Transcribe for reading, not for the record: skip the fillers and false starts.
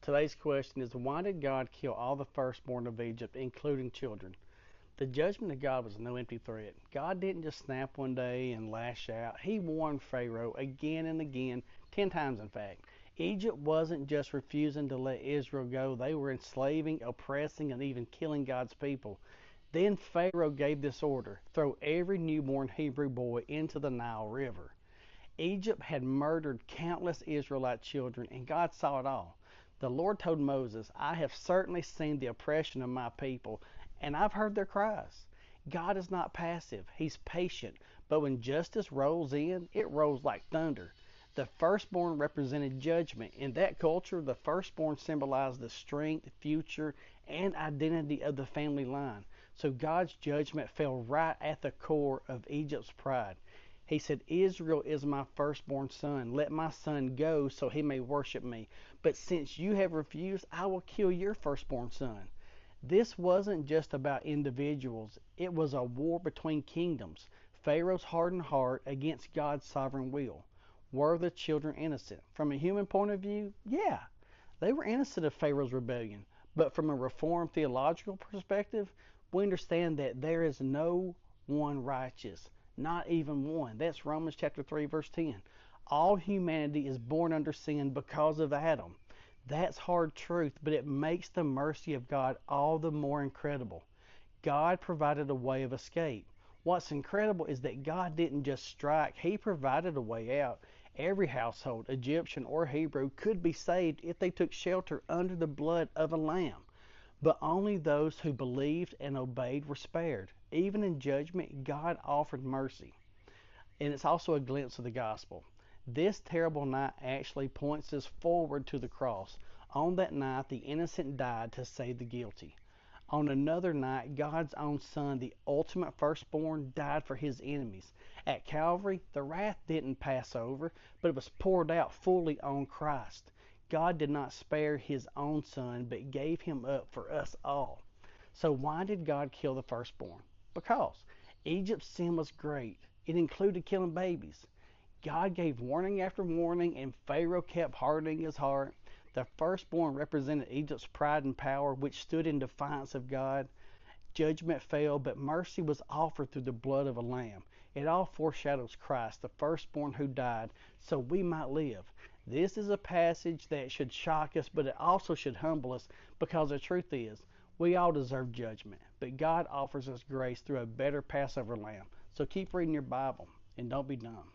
Today's question is, why did God kill all the firstborn of Egypt, including children? The judgment of God was no empty threat. God didn't just snap one day and lash out. He warned Pharaoh again and again, 10 times in fact. Egypt wasn't just refusing to let Israel go, they were enslaving, oppressing, and even killing God's people. Then Pharaoh gave this order: throw every newborn Hebrew boy into the Nile River. Egypt had murdered countless Israelite children, and God saw it all. The Lord told Moses, I have certainly seen the oppression of my people, and I've heard their cries. God is not passive, He's patient, but when justice rolls in, it rolls like thunder. The firstborn represented judgment. In that culture, the firstborn symbolized the strength, future, and identity of the family line. So God's judgment fell right at the core of Egypt's pride. He said, Israel is my firstborn son. Let my son go so he may worship me. But since you have refused, I will kill your firstborn son. This wasn't just about individuals, it was a war between kingdoms. Pharaoh's hardened heart against God's sovereign will. Were the children innocent? From a human point of view, yeah, they were innocent of Pharaoh's rebellion. But from a Reformed theological perspective, we understand that there is no one righteous, not even one. That's Romans chapter 3, verse 10. All humanity is born under sin because of Adam. That's hard truth, but it makes the mercy of God all the more incredible. God provided a way of escape. What's incredible is that God didn't just strike, He provided a way out. Every household, Egyptian or Hebrew, could be saved if they took shelter under the blood of a lamb. But only those who believed and obeyed were spared. Even in judgment, God offered mercy. And it's also a glimpse of the gospel. This terrible night actually points us forward to the cross. On that night, the innocent died to save the guilty. On another night, God's own Son, the ultimate firstborn, died for His enemies. At Calvary, the wrath didn't pass over, but it was poured out fully on Christ. God did not spare His own Son, but gave Him up for us all. So why did God kill the firstborn? Because Egypt's sin was great. It included killing babies. God gave warning after warning, and Pharaoh kept hardening his heart. The firstborn represented Egypt's pride and power, which stood in defiance of God. Judgment fell, but mercy was offered through the blood of a lamb. It all foreshadows Christ, the firstborn who died, so we might live. This is a passage that should shock us, but it also should humble us, because the truth is, we all deserve judgment, but God offers us grace through a better Passover lamb. So keep reading your Bible, and don't be dumb.